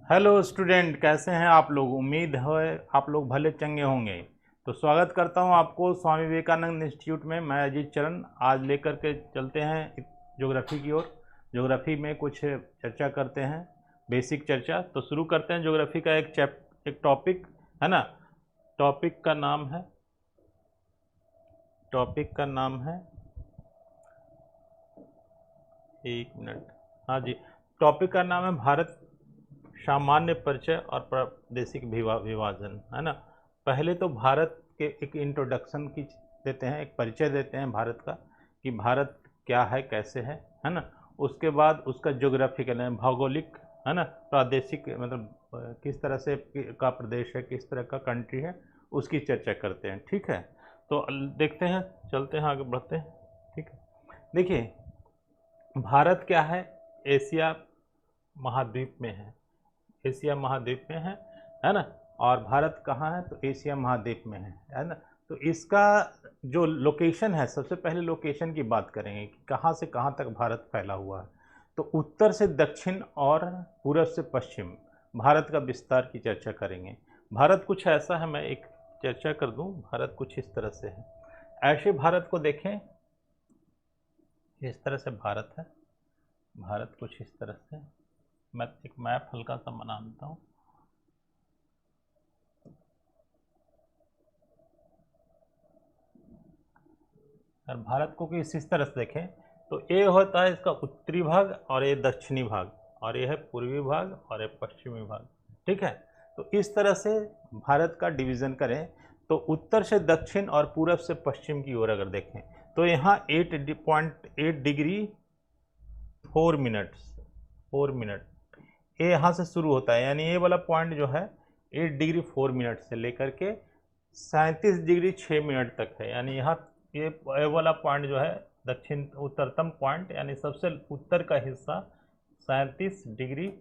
Hello student, कैसे हैं आप लोग। उम्मीद है आप लोग भले चंगे होंगे। तो स्वागत करता हूं आपको स्वामी विवेकानंद इंस्टीट्यूट में। मैं अजीत चरण आज लेकर के चलते हैं ज्योग्राफी की ओर। ज्योग्राफी में कुछ चर्चा करते हैं, बेसिक चर्चा। तो शुरू करते हैं ज्योग्राफी का एक टॉपिक, है ना। टॉपिक का नाम है टॉपिक का नाम है एक मिनट, हाँ जी। टॉपिक का नाम है भारत सामान्य परिचय और प्रादेशिक विभाजन, है ना। पहले तो भारत के एक इंट्रोडक्शन की देते हैं, एक परिचय देते हैं भारत का कि भारत क्या है, कैसे है ना। उसके बाद उसका ज्योग्राफिकल है, भौगोलिक, है ना, प्रादेशिक, मतलब किस तरह से का प्रदेश है, किस तरह का कंट्री है, उसकी चर्चा करते हैं। ठीक है, तो देखते हैं, चलते हैं, आगे बढ़ते हैं। ठीक है, देखिए भारत क्या है, एशिया महाद्वीप में है। एशिया महाद्वीप में है ना। और भारत कहाँ है, तो एशिया महाद्वीप में है ना। तो इसका जो लोकेशन है, सबसे पहले लोकेशन की बात करेंगे कि कहाँ से कहाँ तक भारत फैला हुआ है। तो उत्तर से दक्षिण और पूरब से पश्चिम भारत का विस्तार की चर्चा करेंगे। भारत कुछ ऐसा है, मैं एक चर्चा कर दूं, भारत कुछ इस तरह से है। ऐसे भारत को देखें, इस तरह से भारत है। भारत कुछ इस तरह से, मैं एक मैप हल्का सा बना देता हूँ। अगर भारत को इस तरह से देखें तो ये होता है इसका उत्तरी भाग, और ये दक्षिणी भाग, और ये है पूर्वी भाग, और ये पश्चिमी भाग। ठीक है, तो इस तरह से भारत का डिवीज़न करें तो उत्तर से दक्षिण और पूरब से पश्चिम की ओर अगर देखें तो यहाँ 8.8 डिग्री 4 मिनट ये यहाँ से शुरू होता है। यानी ये वाला पॉइंट जो है 8 डिग्री 4 मिनट से लेकर के 37 डिग्री 6 मिनट तक है। यानी यहाँ ये वाला पॉइंट जो है दक्षिण उत्तरतम पॉइंट, यानी सबसे उत्तर का हिस्सा 37 डिग्री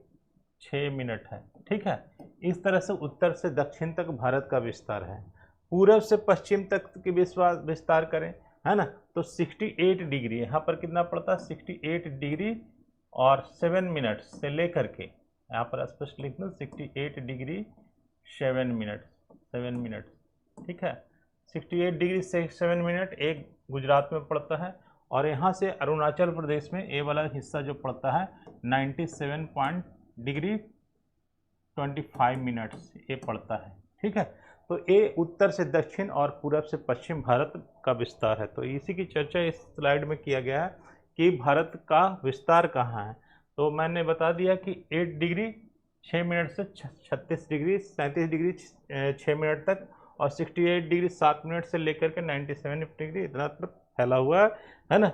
6 मिनट है। ठीक है, इस तरह से उत्तर से दक्षिण तक भारत का विस्तार है। पूरब से पश्चिम तक की विस्तार करें, है ना, तो 68 डिग्री, यहाँ पर कितना पड़ता है, 68 डिग्री और 7 मिनट से लेकर के, यहाँ पर स्पष्ट लिख दो, 68 डिग्री 7 मिनट। ठीक है, 68 डिग्री से 7 मिनट एक गुजरात में पड़ता है। और यहाँ से अरुणाचल प्रदेश में ये वाला हिस्सा जो पड़ता है 97 डिग्री 25 मिनट्स ये पड़ता है। ठीक है, तो ये उत्तर से दक्षिण और पूरब से पश्चिम भारत का विस्तार है। तो इसी की चर्चा इस स्लाइड में किया गया है कि भारत का विस्तार कहाँ है। तो मैंने बता दिया कि 8 डिग्री 6 मिनट से 36 डिग्री 37 डिग्री 6 मिनट तक, और 68 डिग्री 7 मिनट से लेकर के 97 डिग्री इतना तक फैला हुआ है ना।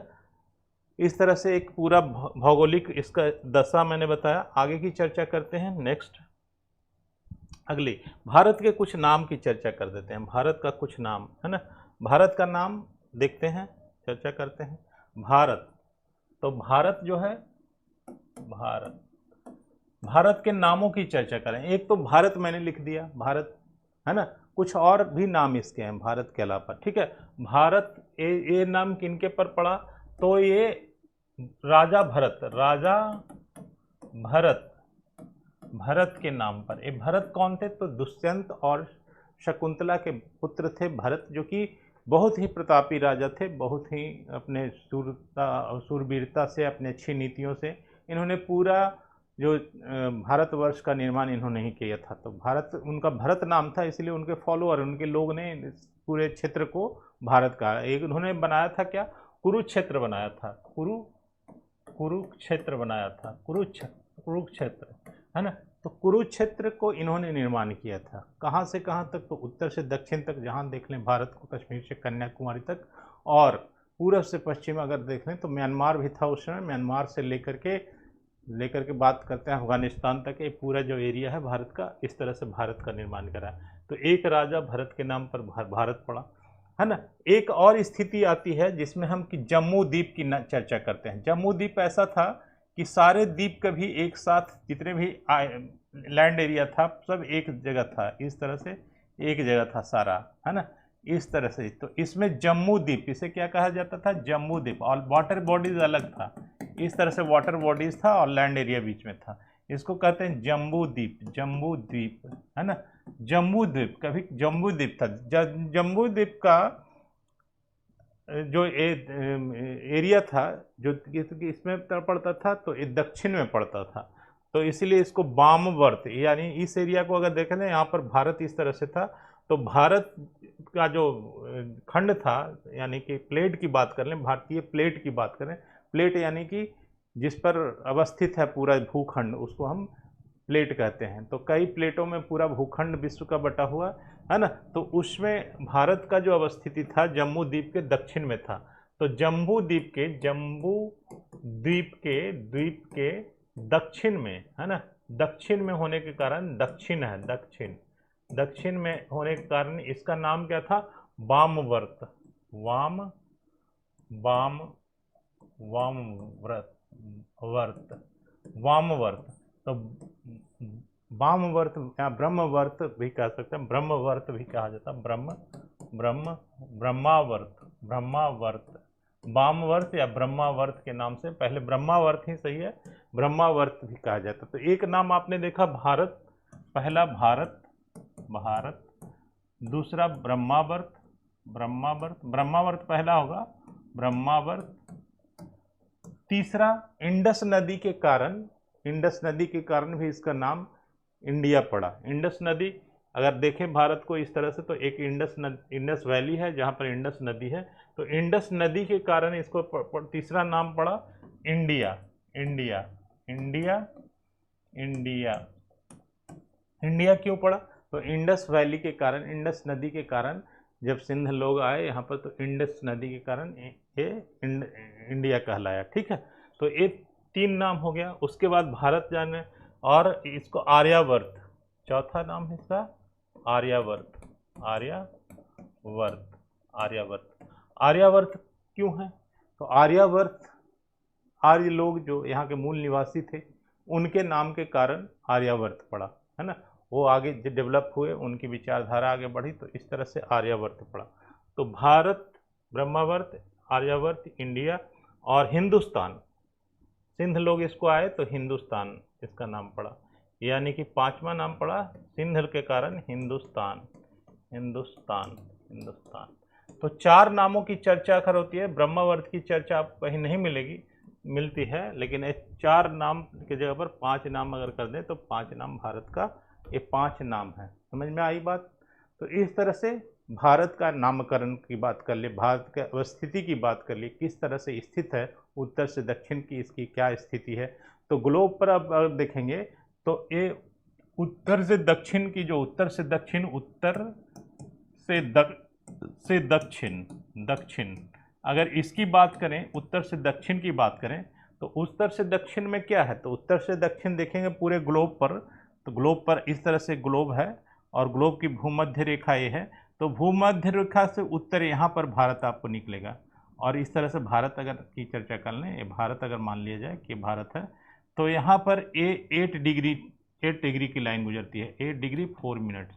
इस तरह से एक पूरा भौगोलिक इसका दशा मैंने बताया। आगे की चर्चा करते हैं। नेक्स्ट, अगली भारत के कुछ नाम की चर्चा कर देते हैं। भारत का कुछ नाम, है ना। भारत का नाम देखते हैं, चर्चा करते हैं। भारत, तो भारत जो है, भारत के नामों की चर्चा करें। एक तो भारत मैंने लिख दिया, भारत, है ना। कुछ और भी नाम इसके हैं भारत के अलावा। ठीक है, भारत ये नाम किनके पर पड़ा, तो ये राजा भरत के नाम पर। ये भरत कौन थे, तो दुष्यंत और शकुंतला के पुत्र थे भरत, जो कि बहुत ही प्रतापी राजा थे। बहुत ही अपने सूरवीरता से, अपने अच्छी नीतियों से इन्होंने पूरा जो भारतवर्ष का निर्माण इन्होंने ही किया था। तो भारत, उनका भरत नाम था, इसलिए उनके फॉलोअर, उनके लोग ने पूरे क्षेत्र को भारत कहा। एक उन्होंने बनाया था क्या, कुरुक्षेत्र बनाया था, कुरुक्षेत्र बनाया था, कुरुक्षेत्र, है ना। तो कुरुक्षेत्र को इन्होंने निर्माण किया था। कहाँ से कहाँ तक, तो उत्तर से दक्षिण तक, जहाँ देख लें भारत को, कश्मीर से कन्याकुमारी तक, और पूरब से पश्चिम अगर देख लें तो म्यांमार भी था उस समय। म्यांमार से लेकर के बात करते हैं अफगानिस्तान तक, ये पूरा जो एरिया है भारत का, इस तरह से भारत का निर्माण करा। तो एक राजा भरत के नाम पर भारत पड़ा, है ना। एक और स्थिति आती है जिसमें हम कि जम्मू द्वीप की चर्चा करते हैं। जम्मू द्वीप ऐसा था कि सारे द्वीप कभी एक साथ, जितने भी लैंड एरिया था सब एक जगह था, इस तरह से एक जगह था सारा, है ना, इस तरह से। तो इसमें जम्मू द्वीप, इसे क्या कहा जाता था, जम्मू द्वीप। और वाटर बॉडीज अलग था, इस तरह से वाटर बॉडीज था और लैंड एरिया बीच में था। इसको कहते हैं जम्बू द्वीप, जम्बू द्वीप, है ना। जम्बू द्वीप, कभी जम्बू द्वीप था। जम्बू द्वीप का जो एरिया था, जो इसमें पड़ता था, तो ये दक्षिण में पड़ता था, तो इसीलिए इसको वामवर्त, यानी इस एरिया को अगर देखें ना, यहाँ पर भारत इस तरह से था, तो भारत का जो खंड था, यानी कि प्लेट की बात कर लें, भारतीय प्लेट की बात करें, प्लेट यानी कि जिस पर अवस्थित है पूरा भूखंड, उसको हम प्लेट कहते हैं। तो कई प्लेटों में पूरा भूखंड विश्व का बटा हुआ है ना, तो उसमें भारत का जो अवस्थिति था जम्बू द्वीप के दक्षिण में था। तो जम्बू द्वीप के दक्षिण में, है ना, दक्षिण में होने के कारण, दक्षिण है, दक्षिण में होने के कारण इसका नाम क्या था, वामवर्त, वामवर्त। तो वामवर्त या ब्रह्मवर्त भी कह सकते हैं, ब्रह्मवर्त भी कहा जाता है, ब्रह्मावर्त, वामवर्त या ब्रह्मावर्त के नाम से, पहले ब्रह्मावर्त ही सही है, ब्रह्मावर्त भी कहा जाता है। तो एक नाम आपने देखा भारत, पहला भारत, दूसरा ब्रह्मावर्त पहला होगा, ब्रह्मावर्त। तीसरा इंडस नदी के कारण भी इसका नाम इंडिया पड़ा। इंडस नदी अगर देखें भारत को इस तरह से, तो एक इंडस वैली है जहाँ पर इंडस नदी है, तो इंडस नदी के कारण इसको तीसरा नाम पड़ा इंडिया। इंडिया क्यों पड़ा, तो इंडस वैली के कारण, इंडस नदी के कारण, जब सिंध लोग आए यहाँ पर, तो इंडस नदी के कारण ये इंडिया कहलाया। ठीक है, तो ये 3 नाम हो गया। उसके बाद भारत जाने, और इसको आर्यावर्त, चौथा नाम है इसका आर्यावर्त। आर्यावर्त क्यों है, तो आर्य लोग जो यहाँ के मूल निवासी थे, उनके नाम के कारण आर्यावर्त पड़ा, है ना। वो आगे डेवलप हुए, उनकी विचारधारा आगे बढ़ी, तो इस तरह से आर्यावर्त पड़ा। तो भारत, ब्रह्मावर्त, आर्यावर्त, इंडिया और हिंदुस्तान, सिंध लोग इसको आए तो हिंदुस्तान इसका नाम पड़ा, यानी कि 5वां नाम पड़ा सिंध के कारण हिंदुस्तान। तो 4 नामों की चर्चा अगर होती है, ब्रह्मावर्त की चर्चा आपको कहीं नहीं मिलती है, लेकिन 4 नाम की जगह पर 5 नाम अगर कर दें, तो 5 नाम भारत का, ये 5 नाम है। समझ में आई बात। तो इस तरह से भारत का नामकरण की बात कर ले, भारत के अवस्थिति की बात कर ली, किस तरह से स्थित है, उत्तर से दक्षिण की इसकी क्या स्थिति है। तो ग्लोब पर अब देखेंगे, तो ये उत्तर से दक्षिण की, जो उत्तर से दक्षिण, अगर इसकी बात करें, उत्तर से दक्षिण की बात करें, तो उत्तर से दक्षिण में क्या है, तो उत्तर से दक्षिण देखेंगे पूरे ग्लोब पर, तो ग्लोब पर इस तरह से ग्लोब है, और ग्लोब की भूमध्य रेखा ये है, तो भूमध्य रेखा से उत्तर यहाँ पर भारत आपको निकलेगा। और इस तरह से भारत अगर की चर्चा कर लें, ये भारत अगर मान लिया जाए कि भारत है, तो यहाँ पर 8 डिग्री की लाइन गुजरती है, 8 डिग्री 4 मिनट।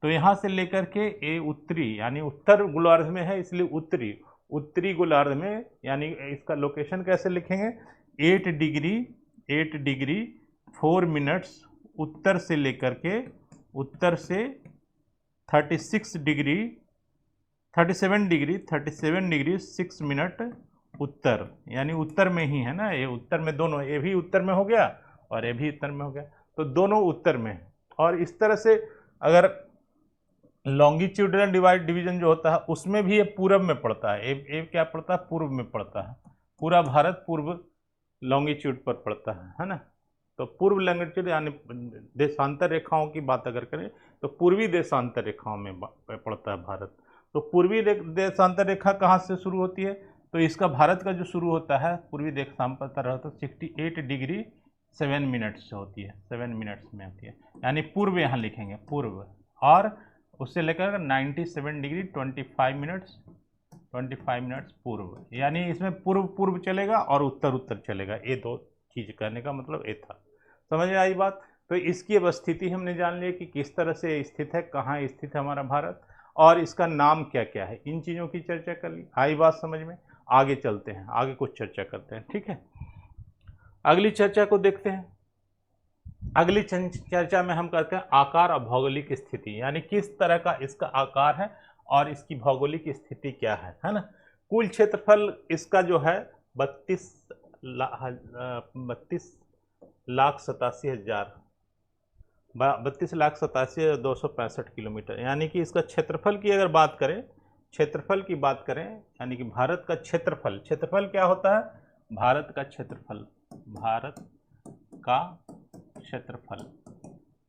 तो यहाँ से लेकर के ये उत्तरी, यानी उत्तर गोलार्ध में है, इसलिए उत्तरी गोलार्ध में, यानी इसका लोकेशन कैसे लिखेंगे, 8 डिग्री 4 मिनट्स उत्तर से लेकर के, उत्तर से 37 डिग्री 6 मिनट उत्तर, यानी उत्तर में ही है ना, ये उत्तर में, दोनों, ये भी उत्तर में हो गया और ये भी उत्तर में हो गया, तो दोनों उत्तर में। और इस तरह से अगर लॉन्गिट्यूडनल डिवीजन जो होता है, उसमें भी ये पूर्व में पड़ता है, ये क्या पड़ता है, पूर्व में पड़ता है, पूरा भारत पूर्व लॉन्गिट्यूड पर पड़ता है ना। तो पूर्व लॉन्गिट्यूड यानी देशांतर रेखाओं की बात अगर करें, तो पूर्वी देशांतर रेखाओं में पड़ता है भारत। तो पूर्वी देशांतर रेखा कहाँ से शुरू होती है, तो इसका भारत का जो शुरू होता है पूर्वी देशांतर रेखा, तो 68 डिग्री 7 मिनट से होती है, 7 मिनट्स में होती है, यानी पूर्व यहाँ लिखेंगे, पूर्व। और उससे लेकर 97 डिग्री 25 मिनट्स पूर्व, यानी इसमें पूर्व चलेगा और उत्तर चलेगा। ये 2 चीज़ कहने का मतलब ये था। समझ में आई बात। तो इसकी अवस्थिति हमने जान लिया कि किस तरह से स्थित है, कहाँ स्थित है हमारा भारत, और इसका नाम क्या क्या है, इन चीज़ों की चर्चा कर ली। आई बात समझ में। आगे चलते हैं, आगे कुछ चर्चा करते हैं। ठीक है, अगली चर्चा को देखते हैं। अगली चर्चा में हम करते हैं आकार और भौगोलिक स्थिति, यानी किस तरह का इसका आकार है और इसकी भौगोलिक स्थिति क्या है ना। कुल क्षेत्रफल इसका जो है 32,87,265 किलोमीटर, यानी कि इसका क्षेत्रफल की अगर बात करें, क्षेत्रफल की बात करें, यानी कि भारत का क्षेत्रफल, क्षेत्रफल क्या होता है, भारत का क्षेत्रफल, भारत का क्षेत्रफल,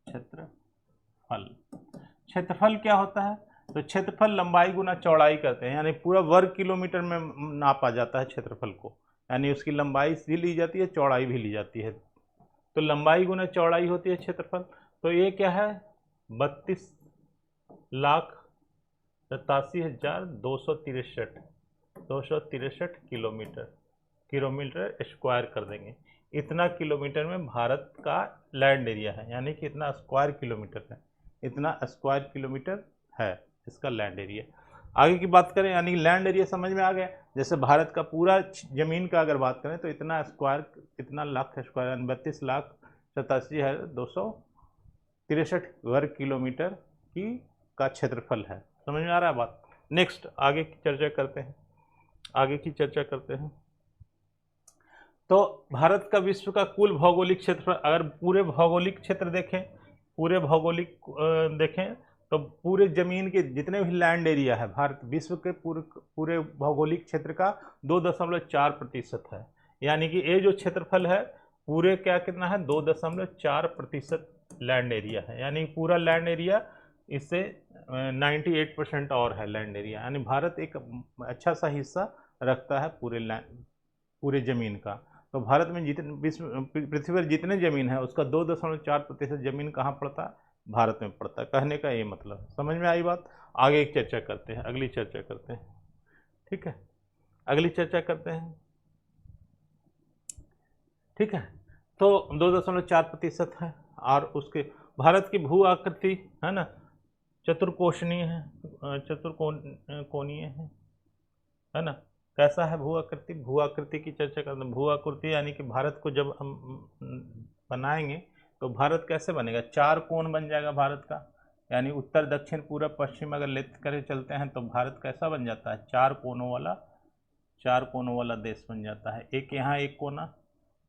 क्षेत्रफल, क्षेत्रफल क्या होता है, तो क्षेत्रफल लंबाई गुना चौड़ाई करते हैं, यानी पूरा वर्ग किलोमीटर में नापा जाता है क्षेत्रफल को, यानी उसकी लंबाई भी ली जाती है, चौड़ाई भी ली जाती है, तो लंबाई गुना चौड़ाई होती है क्षेत्रफल। तो ये क्या है, 32,87,263 किलोमीटर, किलोमीटर स्क्वायर कर देंगे, इतना किलोमीटर में भारत का लैंड एरिया है, यानी कि इतना स्क्वायर किलोमीटर है, इतना स्क्वायर किलोमीटर है इसका लैंड एरिया। आगे की बात करें, यानी लैंड एरिया समझ में आ गया, जैसे भारत का पूरा जमीन का अगर बात करें तो इतना स्क्वायर, इतना लाख स्क्वायर, 32,87,263 वर्ग किलोमीटर की का क्षेत्रफल है। समझ में आ रहा है बात। नेक्स्ट आगे की चर्चा करते हैं, आगे की चर्चा करते हैं। तो भारत का विश्व का कुल भौगोलिक क्षेत्र, अगर पूरे भौगोलिक क्षेत्र देखें, पूरे भौगोलिक देखें तो पूरे जमीन के जितने भी लैंड एरिया है भारत विश्व के पूरे भौगोलिक क्षेत्र का 2.4% है, यानी कि ये जो क्षेत्रफल है पूरे क्या कितना है, 2.4% लैंड एरिया है, यानी पूरा लैंड एरिया इससे 98% और है लैंड एरिया, यानी भारत एक अच्छा सा हिस्सा रखता है पूरे जमीन का। तो भारत में जितने विश्व पृथ्वी पर जितने जमीन है उसका 2.4% जमीन कहाँ पड़ता है, भारत में पड़ता है, कहने का ये मतलब। समझ में आई बात। आगे एक चर्चा करते हैं, अगली चर्चा करते हैं, ठीक है, अगली चर्चा करते हैं, ठीक है। तो 2.4% है, और उसके भारत की भू आकृति है ना चतुर्कोणीय है, चतुर्कोणीय है ना। कैसा है भू आकृति, भू आकृति की चर्चा करते हैं। भू आकृति यानी कि भारत को जब हम बनाएंगे तो भारत कैसे बनेगा, चार कोण बन जाएगा भारत का, यानी उत्तर दक्षिण पूरब पश्चिम अगर लेते करे चलते हैं तो भारत कैसा बन जाता है, चार कोनों वाला देश बन जाता है। एक यहाँ एक कोना,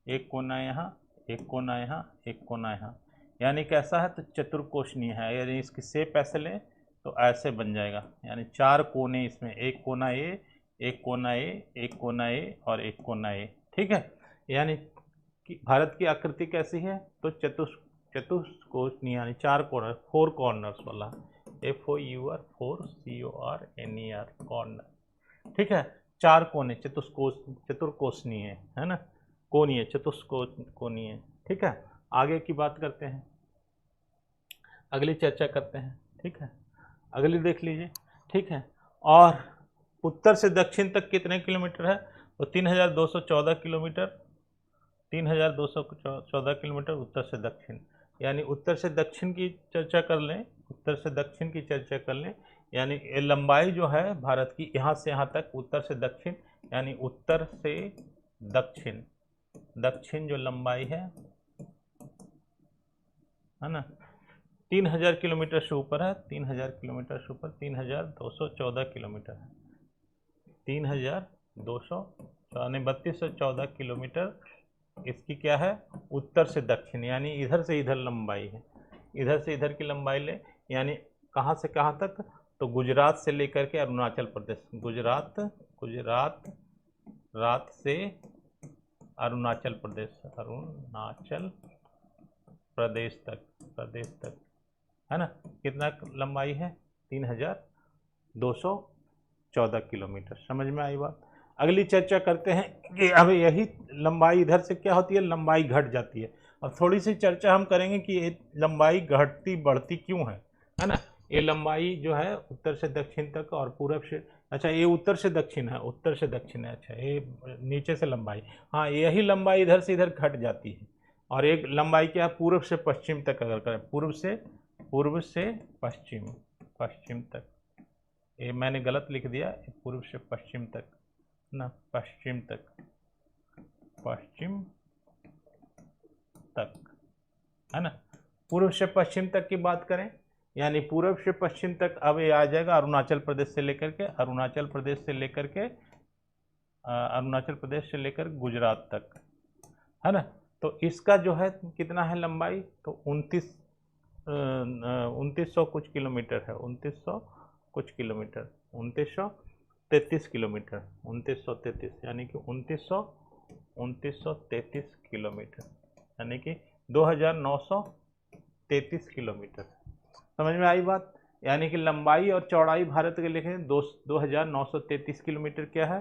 एक कोना यहाँ, एक कोना यहाँ, एक कोना यहाँ, यानी कैसा है, तो चतुर्कोणीय है, यानी इसकी शेप ऐसे लें तो ऐसे बन जाएगा, यानी चार कोने इसमें, एक कोना ए, एक कोना ए, एक कोना ए और एक कोना ए, ठीक है। यानी कि भारत की आकृति कैसी है, तो चतुष्कोणीय, यानी चार कॉर्नर, फोर कॉर्नर्स वाला, FOUR 4CORNER कॉर्नर, ठीक है। चार कोने, चतुर्कोणीय है ना, कोणीय, चतुष्कोणीय, ठीक है। आगे की बात करते हैं, अगली चर्चा करते हैं, ठीक है, अगली देख लीजिए, ठीक है। और उत्तर से दक्षिण तक कितने किलोमीटर है, तो 3,214 किलोमीटर, 3,214 किलोमीटर उत्तर से दक्षिण, यानी उत्तर से दक्षिण की चर्चा कर लें, उत्तर से दक्षिण की चर्चा कर लें, यानी लंबाई जो है भारत की यहाँ से यहाँ तक, उत्तर से दक्षिण, यानी उत्तर से दक्षिण, दक्षिण जो लंबाई है ना, 3,000 किलोमीटर से ऊपर है, 3,000 किलोमीटर से ऊपर, 3,214 किलोमीटर है, 3,214 किलोमीटर इसकी क्या है, उत्तर से दक्षिण, यानी इधर से इधर लंबाई है, इधर से इधर की लंबाई ले, यानी कहाँ से कहाँ तक, तो गुजरात से लेकर के अरुणाचल प्रदेश, गुजरात से अरुणाचल प्रदेश तक है ना, कितना लंबाई है, 3,214 किलोमीटर। समझ में आई बात। अगली चर्चा करते हैं कि अब यही लंबाई इधर से क्या होती है, लंबाई घट जाती है। अब थोड़ी सी चर्चा हम करेंगे कि ये लंबाई घटती बढ़ती क्यों है ना। ये लंबाई जो है उत्तर से दक्षिण तक और पूरब से, अच्छा ये उत्तर से दक्षिण है, उत्तर से दक्षिण है, अच्छा ये नीचे से लंबाई, हाँ यही लंबाई इधर से इधर घट जाती है। और एक लंबाई क्या है, पूर्व से पश्चिम तक अगर करें, पूर्व से पश्चिम तक, ये मैंने गलत लिख दिया, पूर्व से पश्चिम तक ना, पश्चिम तक, है ना। पूर्व से पश्चिम तक की बात करें, यानी पूर्व से पश्चिम तक अब ये आ जाएगा अरुणाचल प्रदेश से लेकर के, अरुणाचल प्रदेश से लेकर के अरुणाचल प्रदेश से लेकर गुजरात तक, है ना। तो इसका जो है कितना है लंबाई, तो 2900 कुछ किलोमीटर है, 2900 कुछ किलोमीटर, 2933 किलोमीटर, 2933 यानी कि 2933 किलोमीटर, यानी कि 2933 किलोमीटर। समझ में आई बात। यानी कि लंबाई और चौड़ाई भारत के लिखे 2933 किलोमीटर क्या है,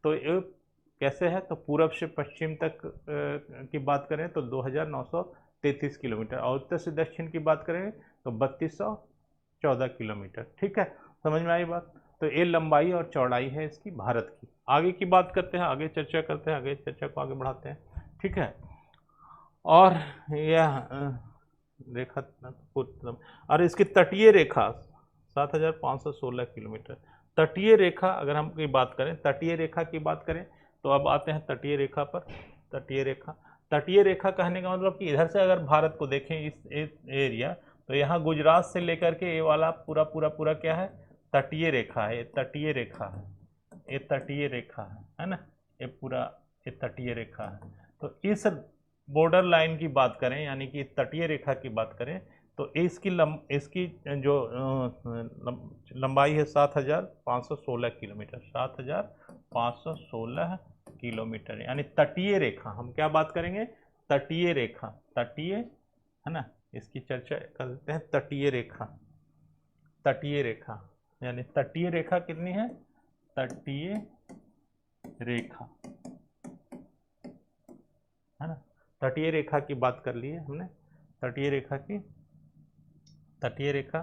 तो ये कैसे है, तो पूरब से पश्चिम तक की बात करें तो 2933 किलोमीटर, और उत्तर से दक्षिण की बात करें तो 3214 किलोमीटर। ठीक है, समझ में आई बात। तो ये लंबाई और चौड़ाई है इसकी भारत की। आगे की बात करते हैं, आगे चर्चा करते हैं, आगे चर्चा को आगे बढ़ाते हैं। ठीक है, और यह रेखा और इसकी तटीय रेखा 7516 किलोमीटर। तटीय रेखा अगर हम की बात करें, तटीय रेखा की बात करें तो अब आते हैं तटीय रेखा पर। तटीय रेखा, तटीय रेखा कहने का मतलब कि इधर से अगर भारत को देखें इस एरिया, तो यहाँ गुजरात से लेकर के ये वाला पूरा पूरा पूरा क्या है, तटीय रेखा है, ये तटीय रेखा है, ये तटीय रेखा है ना, ये पूरा ये तटीय रेखा है। तो इस बॉर्डर लाइन की बात करें, यानी कि तटीय रेखा की बात करें, तो इसकी जो लंबाई है 7516 किलोमीटर, 7516 किलोमीटर, यानी तटीय रेखा। हम क्या बात करेंगे, तटीय रेखा, तटीय, है ना, इसकी चर्चा करते हैं। तटीय रेखा, तटीय रेखा यानी तटीय रेखा कितनी है, तटीय रेखा, है ना। तटीय रेखा की बात कर ली है हमने, तटीय रेखा की, तटीय रेखा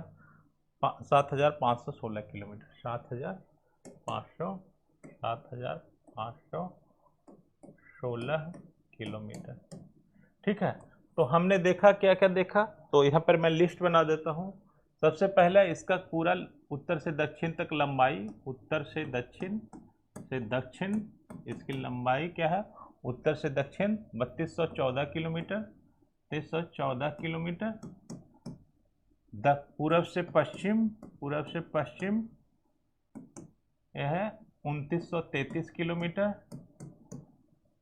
7516 किलोमीटर, 7516 किलोमीटर। ठीक है, तो हमने देखा क्या क्या देखा, तो यहाँ पर मैं लिस्ट बना देता हूँ। सबसे पहला इसका पूरा उत्तर से दक्षिण तक लंबाई, उत्तर से दक्षिण इसकी लंबाई क्या है, उत्तर से दक्षिण 3214 किलोमीटर, 3214 किलोमीटर। पूरब से पश्चिम, पूरब से पश्चिम यह है 2933 किलोमीटर।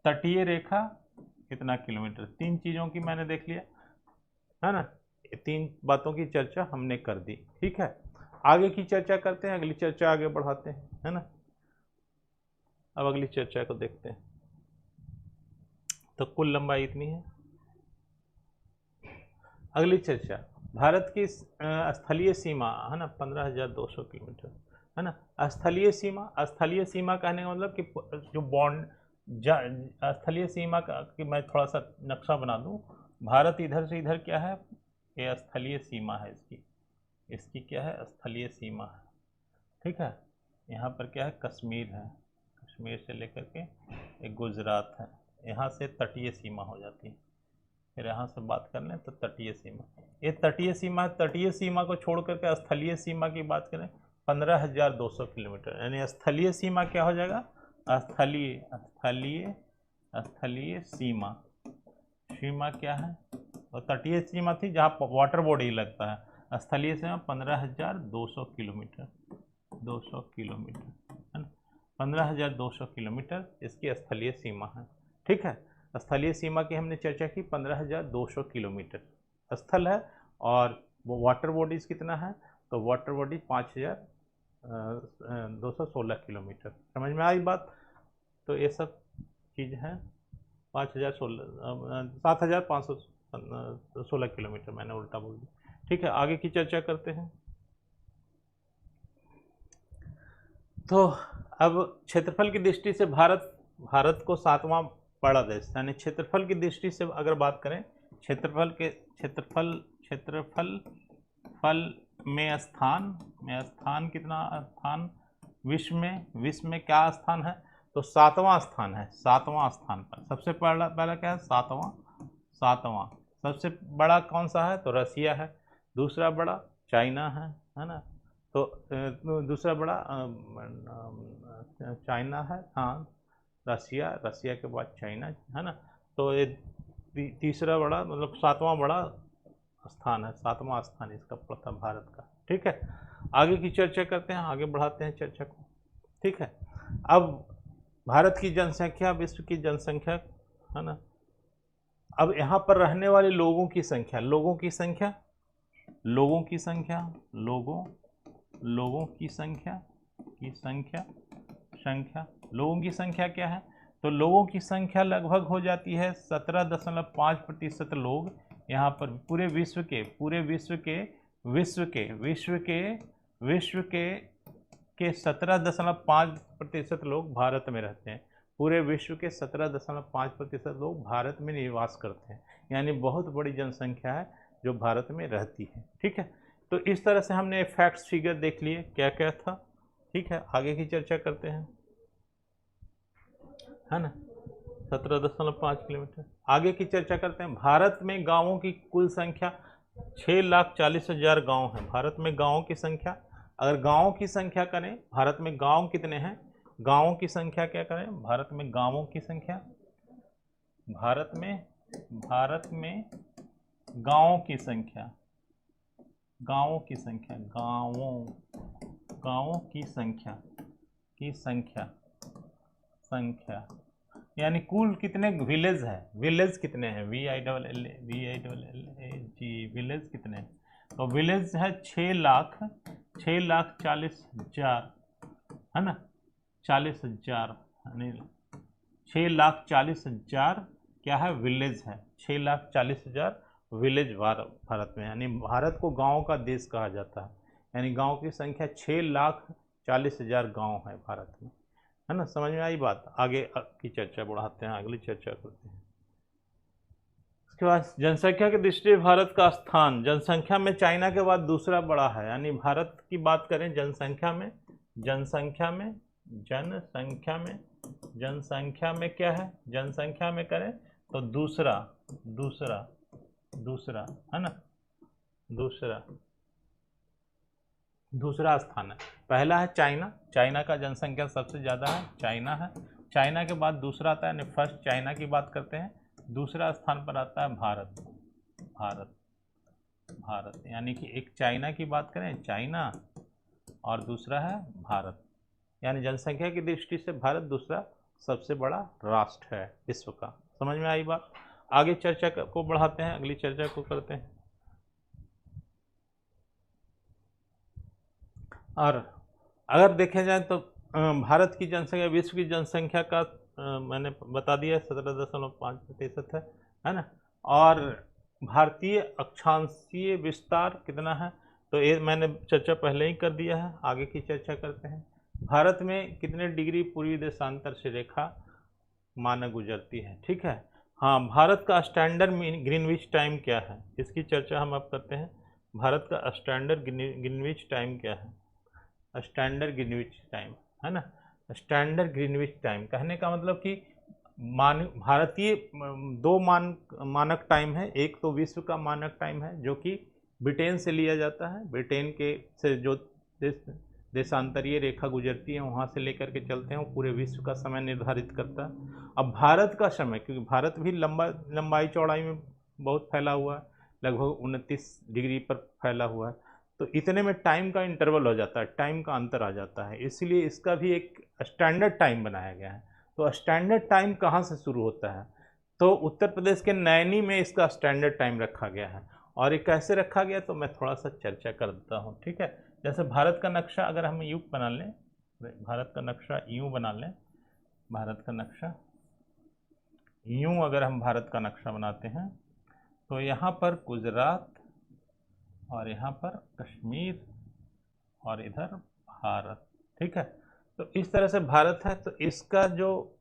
तटीय रेखा कितना किलोमीटर, तीन चीज़ों की मैंने देख लिया, है ना, तीन बातों की चर्चा हमने कर दी। ठीक है, आगे की चर्चा करते हैं, अगली चर्चा आगे बढ़ाते हैं, है ना। अब अगली चर्चा को देखते हैं। तो कुल लंबाई इतनी है। अगली चर्चा, भारत की स्थलीय सीमा, है ना, 15,200 किलोमीटर, है ना। स्थलीय सीमा, स्थलीय सीमा कहने का मतलब कि जो बॉन्ड, स्थलीय सीमा का कि मैं थोड़ा सा नक्शा बना दूं। भारत इधर से इधर क्या है, ये स्थलीय सीमा है इसकी, इसकी क्या है, स्थलीय सीमा है। ठीक है, यहाँ पर क्या है, कश्मीर है, कश्मीर से लेकर के एक गुजरात है, यहाँ से तटीय सीमा हो जाती है। फिर यहाँ से बात कर लें तो तटीय सीमा, ये तटीय सीमा, तटीय सीमा को छोड़ करके स्थलीय सीमा की बात करें 15,200 किलोमीटर, यानी स्थलीय सीमा क्या हो जाएगा, स्थलीय, स्थलीय, स्थलीय सीमा, सीमा क्या है, तो तटीय सीमा थी जहाँ वाटर बॉडी लगता है, स्थलीय सीमा 15,200 किलोमीटर, 200 किलोमीटर, है ना, 15,200 किलोमीटर इसकी स्थलीय सीमा है। ठीक है, स्थलीय सीमा की हमने चर्चा की, 15,200 किलोमीटर स्थल है, और वो वाटर बॉडीज कितना है, तो वाटर बॉडी 5,216 किलोमीटर। समझ में आई बात। तो ये सब चीज़ है, 7,516 किलोमीटर, मैंने उल्टा बोल दिया। ठीक है, आगे की चर्चा करते हैं। तो अब क्षेत्रफल की दृष्टि से भारत को 7वां बड़ा देश, यानी क्षेत्रफल की दृष्टि से अगर बात करें, क्षेत्रफल में स्थान कितना स्थान विश्व में क्या स्थान है, तो 7वां स्थान है, 7वां स्थान पर। सबसे पहला क्या है, 7वां। सबसे बड़ा कौन सा है, तो रसिया है, दूसरा बड़ा चाइना है ना। तो दूसरा बड़ा चाइना है, हाँ, रसिया के बाद चाइना, है ना। तो ये तीसरा बड़ा, मतलब 7वां बड़ा स्थान है, 7वां स्थान इसका पड़ता है भारत का। ठीक है, आगे की चर्चा करते हैं, आगे बढ़ाते हैं चर्चा को। ठीक है, अब भारत की जनसंख्या, विश्व की जनसंख्या, है ना। अब यहाँ पर रहने वाले लोगों की संख्या, लोगों की संख्या, लोगों की संख्या, लोगों की संख्या, संख्या, लोगों की संख्या क्या है? तो लोगों की संख्या लगभग हो जाती है 17.5% लोग यहाँ पर पूरे विश्व के, विश्व के 17.5% लोग भारत में रहते हैं। पूरे विश्व के 17.5% लोग भारत में निवास करते हैं, यानी बहुत बड़ी जनसंख्या है जो भारत में रहती है। ठीक है, तो इस तरह से हमने फैक्ट्स फिगर देख लिए क्या क्या था। ठीक है, आगे की चर्चा करते हैं, है ना। 17.5 किलोमीटर, आगे की चर्चा करते हैं। भारत में गांवों की कुल संख्या 6,40,000 गांव है। भारत में गांवों की संख्या, अगर गांवों की संख्या करें, भारत में गांव कितने हैं, गांवों की संख्या क्या करें, भारत में गांवों की संख्या, भारत में गांवों की संख्या, गांवों की संख्या, गांवों की संख्या यानी कुल कितने विलेज है, विलेज कितने हैं, विलेज कितने हैं? तो विलेज है 6,40,000, है ना, 40,000, यानी 6,40,000 क्या है, विलेज है। 6,40,000 विलेज भारत में, यानी भारत को गांव का देश कहा जाता है, यानी गांव की संख्या 6,40,000 गांव है भारत में, है ना। समझ में आई बात? आगे की चर्चा बढ़ाते हैं, अगली चर्चा करते हैं। उसके बाद जनसंख्या की दृष्टि से भारत का स्थान, जनसंख्या में चाइना के बाद दूसरा बड़ा है, यानी भारत की बात करें जनसंख्या में क्या है, जनसंख्या में करें तो दूसरा, है ना, दूसरा स्थान है। पहला है चाइना, चाइना का जनसंख्या सबसे ज़्यादा है, चाइना है। चाइना के बाद दूसरा आता है, यानी फर्स्ट चाइना की बात करते हैं, दूसरा स्थान पर आता है भारत, यानी कि एक चाइना की बात करें, चाइना, और दूसरा है भारत, यानी जनसंख्या की दृष्टि से भारत दूसरा सबसे बड़ा राष्ट्र है विश्व का। समझ में आई बात? आगे चर्चा को बढ़ाते हैं, अगली चर्चा को करते हैं। और अगर देखे जाए तो भारत की जनसंख्या विश्व की जनसंख्या का मैंने बता दिया 17.5% है ना। और भारतीय अक्षांशीय विस्तार कितना है, तो ये मैंने चर्चा पहले ही कर दिया है, आगे की चर्चा करते हैं। भारत में कितने डिग्री पूर्वी देशांतर से रेखा मानक गुजरती है? ठीक है, हाँ, भारत का स्टैंडर्ड ग्रीनविच टाइम क्या है, इसकी चर्चा हम अब करते हैं। भारत का स्टैंडर्ड ग्रीनविच टाइम क्या है? स्टैंडर्ड ग्रीनविच टाइम, है ना। स्टैंडर्ड ग्रीनविच टाइम कहने का मतलब कि भारतीय दो मानक टाइम है, एक तो विश्व का मानक टाइम है जो कि ब्रिटेन से लिया जाता है, ब्रिटेन के से जो देशांतरीय रेखा गुजरती है वहाँ से लेकर के चलते हैं, वो पूरे विश्व का समय निर्धारित करता है। अब भारत का समय, क्योंकि भारत भी लंबाई चौड़ाई में बहुत फैला हुआ है, लगभग 29 डिग्री पर फैला हुआ है, तो इतने में टाइम का इंटरवल हो जाता है, टाइम का अंतर आ जाता है, इसीलिए इसका भी एक स्टैंडर्ड टाइम बनाया गया है। तो स्टैंडर्ड टाइम कहाँ से शुरू होता है? तो उत्तर प्रदेश के नैनी में इसका स्टैंडर्ड टाइम रखा गया है। और ये कैसे रखा गया तो मैं थोड़ा सा चर्चा कर देता हूँ। ठीक है, जैसे भारत का नक्शा अगर हम यूँ बना लें, भारत का नक्शा यूँ बना लें, भारत का नक्शा यूँ अगर हम भारत का नक्शा बनाते हैं तो यहाँ पर गुजरात, और यहाँ पर कश्मीर, और इधर भारत। ठीक है, तो इस तरह से भारत है। तो इसका जो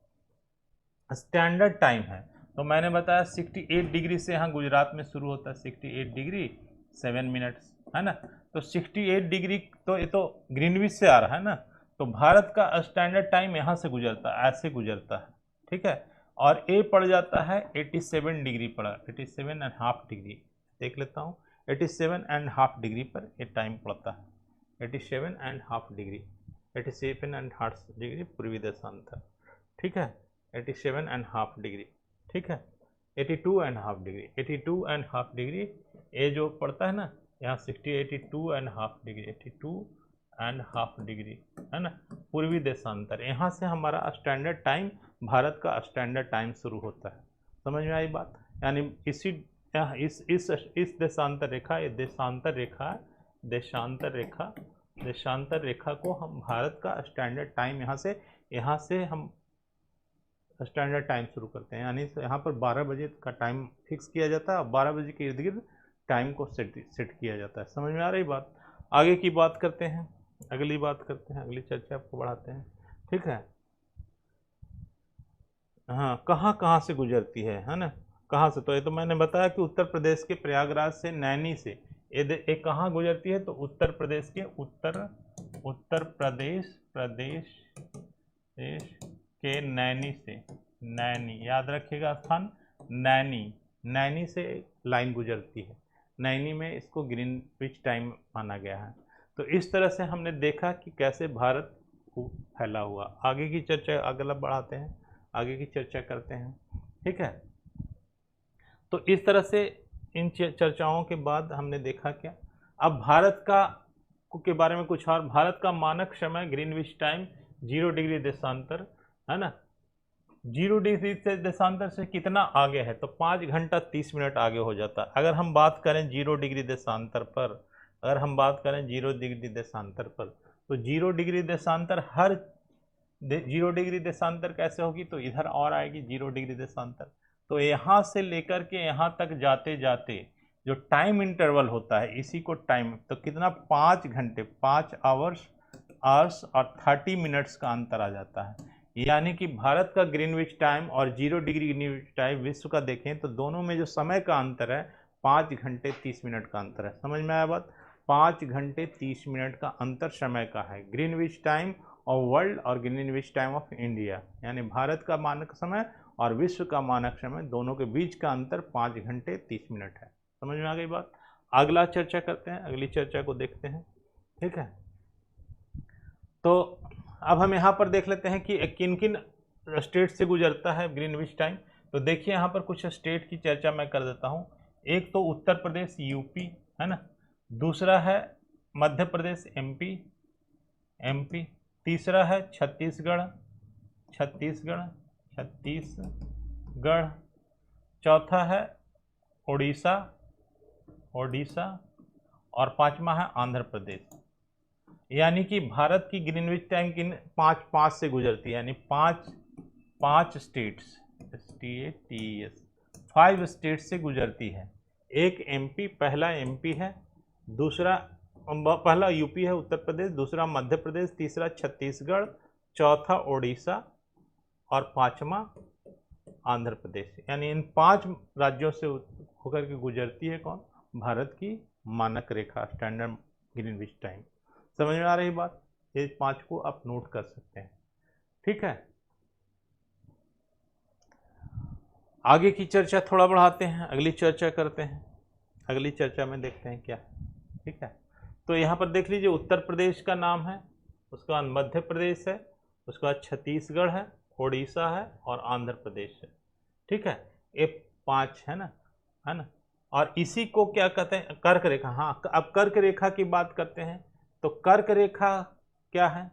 स्टैंडर्ड टाइम है तो मैंने बताया 68 डिग्री से यहाँ गुजरात में शुरू होता है, 68 डिग्री 7 मिनट्स, है ना। तो 68 डिग्री तो ये तो ग्रीनविच से आ रहा है ना, तो भारत का स्टैंडर्ड टाइम यहाँ से गुजरता है, ऐसे गुजरता है। ठीक है, और ए पड़ जाता है 87 डिग्री पड़ा, 87.5 डिग्री, देख लेता हूँ, 87.5 डिग्री पर ये टाइम पड़ता है, 87.5 डिग्री, 87.5 डिग्री पूर्वी देशांतर। ठीक है, 87.5 डिग्री। ठीक है, 82.5 डिग्री, 82.5 डिग्री, ये जो पड़ता है ना यहाँ 82.5 डिग्री, 82.5 डिग्री है ना, पूर्वी देशांतर। यहाँ से हमारा स्टैंडर्ड टाइम, भारत का स्टैंडर्ड टाइम शुरू होता है। समझ में आई बात? यानी इस देशांतर रेखा, ये देशांतर रेखा, देशांतर रेखा को हम भारत का स्टैंडर्ड टाइम, यहाँ से हम स्टैंडर्ड टाइम शुरू करते हैं। यानी यहाँ पर 12 बजे का टाइम फिक्स किया जाता है और 12 बजे के इर्द गिर्द टाइम को सेट किया जाता है। समझ में आ रही बात? आगे की बात करते हैं, अगली बात करते हैं, अगली चर्चा आपको बढ़ाते हैं। ठीक है, हाँ, कहाँ कहाँ से गुजरती है ना, कहाँ से? तो ये तो मैंने बताया कि उत्तर प्रदेश के प्रयागराज से, नैनी से, ये कहाँ गुजरती है? तो उत्तर प्रदेश के उत्तर प्रदेश के नैनी से, नैनी याद रखिएगा स्थान, नैनी से लाइन गुजरती है। नैनी में इसको ग्रीनविच टाइम माना गया है। तो इस तरह से हमने देखा कि कैसे भारत फैला हुआ। आगे की चर्चा अगला बढ़ाते हैं, आगे की चर्चा करते हैं। ठीक है, तो इस तरह से इन चर्चाओं के बाद हमने देखा क्या, अब भारत का के बारे में कुछ और। भारत का मानक समय ग्रीनविच टाइम 0 डिग्री देशांतर है ना, 0 डिग्री से देशांतर से कितना आगे है? तो 5 घंटा 30 मिनट आगे हो जाता है। अगर हम बात करें 0 डिग्री देशांतर पर, अगर हम बात करें 0 डिग्री देशांतर पर, तो 0 डिग्री देशांतर 0 डिग्री देशांतर कैसे होगी? तो इधर और आएगी 0 डिग्री देशांतर। तो यहाँ से लेकर के यहाँ तक जाते जाते जो टाइम इंटरवल होता है, इसी को टाइम, तो कितना, 5 घंटे, 5 आवर्स और 30 मिनट्स का अंतर आ जाता है। यानी कि भारत का ग्रीनविच टाइम और 0 डिग्री ग्रीनविच टाइम विश्व का देखें तो दोनों में जो समय का अंतर है 5 घंटे 30 मिनट का अंतर है। समझ में आया बात? 5 घंटे 30 मिनट का अंतर समय का है, ग्रीनविच टाइम ऑफ वर्ल्ड और ग्रीनविच टाइम ऑफ इंडिया, यानी भारत का मानक समय और विश्व का मानक समय, दोनों के बीच का अंतर 5 घंटे 30 मिनट है। समझ में आ गई बात? अगला चर्चा करते हैं, अगली चर्चा को देखते हैं। ठीक है, तो अब हम यहाँ पर देख लेते हैं कि किन किन स्टेट से गुजरता है ग्रीनविच टाइम। तो देखिए यहाँ पर कुछ स्टेट की चर्चा मैं कर देता हूँ। एक तो उत्तर प्रदेश यूपी है ना, दूसरा है मध्य प्रदेश एमपी, तीसरा है छत्तीसगढ़, चौथा है उड़ीसा, और पांचवा है आंध्र प्रदेश। यानी कि भारत की ग्रीनविच टाइम किन पाँच से गुजरती है, यानी पांच स्टेट्स, 5 स्टेट से गुजरती है। एक एमपी, पहला एमपी है, दूसरा पहला यूपी है उत्तर प्रदेश, दूसरा मध्य प्रदेश, तीसरा छत्तीसगढ़, चौथा उड़ीसा और पांचवा आंध्र प्रदेश। यानी इन 5 राज्यों से होकर के गुजरती है कौन? भारत की मानक रेखा, स्टैंडर्ड ग्रीनविच टाइम। समझ में आ रही बात? ये 5 को आप नोट कर सकते हैं। ठीक है, आगे की चर्चा थोड़ा बढ़ाते हैं, अगली चर्चा करते हैं, अगली चर्चा में देखते हैं क्या। ठीक है, तो यहाँ पर देख लीजिए, उत्तर प्रदेश का नाम है, उसके बाद मध्य प्रदेश है, उसके बाद छत्तीसगढ़ है, उड़ीसा है और आंध्र प्रदेश है। ठीक है, ये 5 है ना, और इसी को क्या कहते हैं? कर्क रेखा। हाँ, अब कर्क रेखा की बात करते हैं। तो कर्क रेखा क्या है?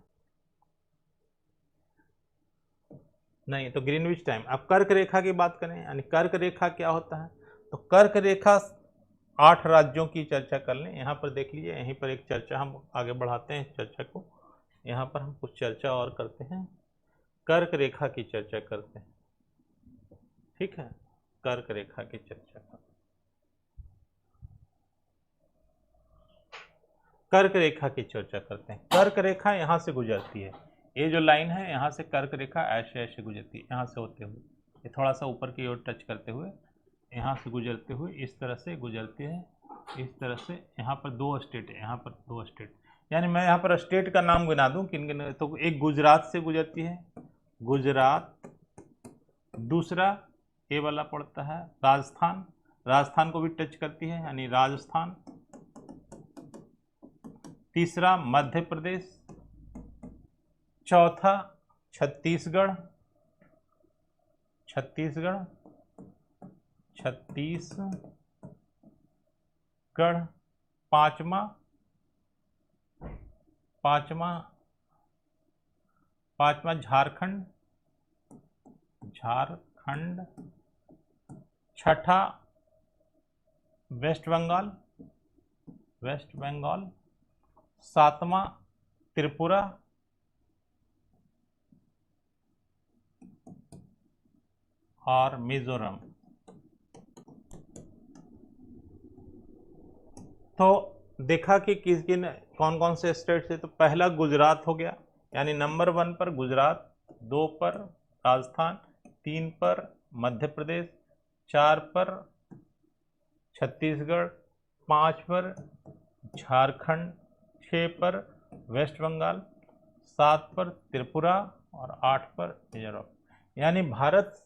नहीं, तो ग्रीनविच टाइम। अब कर्क रेखा की बात करें, यानी कर्क रेखा क्या होता है? तो कर्क रेखा 8 राज्यों की चर्चा कर लें। यहाँ पर देख लीजिए, यहीं पर एक चर्चा हम आगे बढ़ाते हैं चर्चा को। यहाँ पर हम कुछ चर्चा और करते हैं, कर्क रेखा की चर्चा करते हैं। ठीक है, कर्क रेखा की चर्चा करते हैं। कर्क रेखा की चर्चा करते हैं। कर्क रेखा यहाँ से गुजरती है, ये जो लाइन है यहाँ से कर्क रेखा ऐसे ऐसे गुजरती है, यहाँ से होते हुए, ये थोड़ा सा ऊपर की ओर टच करते हुए, यहाँ से गुजरते हुए इस तरह से गुजरती है, इस तरह से। यहाँ पर 2 स्टेट है, यहाँ पर 2 स्टेट, यानी मैं यहाँ पर स्टेट का नाम गिना दूँ किन किन। तो एक गुजरात से गुजरती है, गुजरात, दूसरा ये वाला पड़ता है राजस्थान, राजस्थान को भी टच करती है, यानी राजस्थान, तीसरा मध्य प्रदेश, चौथा छत्तीसगढ़, छत्तीसगढ़, पांचवा झारखंड, छठा वेस्ट बंगाल, सातवां त्रिपुरा, और मिजोरम। तो देखा कि किस किन कौन कौन से स्टेट से, तो पहला गुजरात हो गया, यानी नंबर 1 पर गुजरात, 2 पर राजस्थान, 3 पर मध्य प्रदेश, 4 पर छत्तीसगढ़, 5 पर झारखंड, 6 पर वेस्ट बंगाल, 7 पर त्रिपुरा और 8 पर मिजोरम। यानी भारत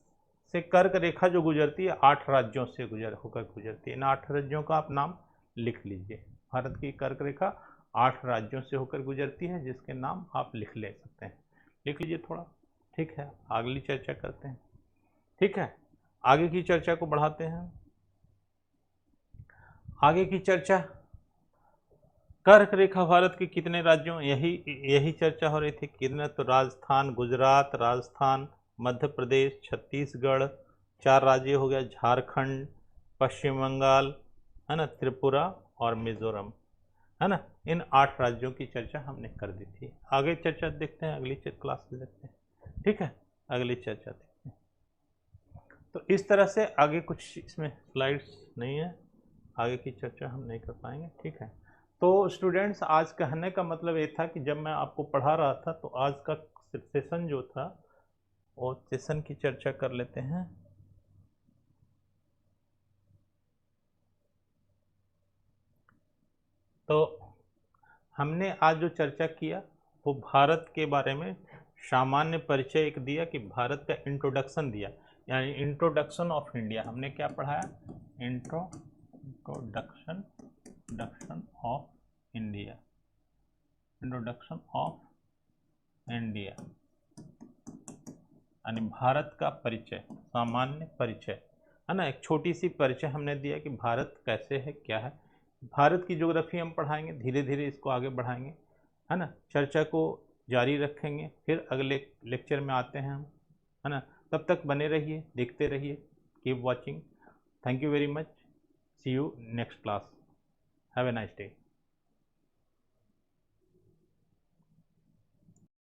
से कर्क रेखा जो गुजरती है 8 राज्यों से होकर गुजरती है। इन 8 राज्यों का आप नाम लिख लीजिए। भारत की कर्क रेखा 8 राज्यों से होकर गुजरती है, जिसके नाम आप लिख ले सकते हैं। लिख लीजिए थोड़ा, ठीक है। अगली चर्चा करते हैं, ठीक है। आगे की चर्चा को बढ़ाते हैं। आगे की चर्चा, कर्क रेखा भारत के कितने राज्यों, यही चर्चा हो रही थी। कितने, तो राजस्थान, गुजरात, राजस्थान, मध्य प्रदेश, छत्तीसगढ़, 4 राज्य हो गया, झारखंड, पश्चिम बंगाल, है ना, त्रिपुरा और मिजोरम, है ना। इन 8 राज्यों की चर्चा हमने कर दी थी। आगे चर्चा देखते हैं, अगली क्लास में देखते हैं, ठीक है। अगली चर्चा देखते हैं। तो इस तरह से आगे कुछ इसमें स्लाइड्स नहीं है, आगे की चर्चा हम नहीं कर पाएंगे, ठीक है। तो स्टूडेंट्स, आज कहने का मतलब ये था कि जब मैं आपको पढ़ा रहा था तो आज का सेशन जो था वो सेशन की चर्चा कर लेते हैं। तो हमने आज जो चर्चा किया वो भारत के बारे में सामान्य परिचय एक दिया, कि भारत का इंट्रोडक्शन दिया, यानी इंट्रोडक्शन ऑफ इंडिया। हमने क्या पढ़ाया, introduction of India, introduction of India, यानी भारत का परिचय, सामान्य परिचय, है ना। एक छोटी सी परिचय हमने दिया कि भारत कैसे है, क्या है। भारत की ज्योग्राफी हम पढ़ाएंगे, धीरे धीरे इसको आगे बढ़ाएंगे, है ना। चर्चा को जारी रखेंगे, फिर अगले लेक्चर में आते हैं हम, है ना। तब तक बने रहिए, देखते रहिए, keep watching. Thank you very much, see you next class, have a nice day.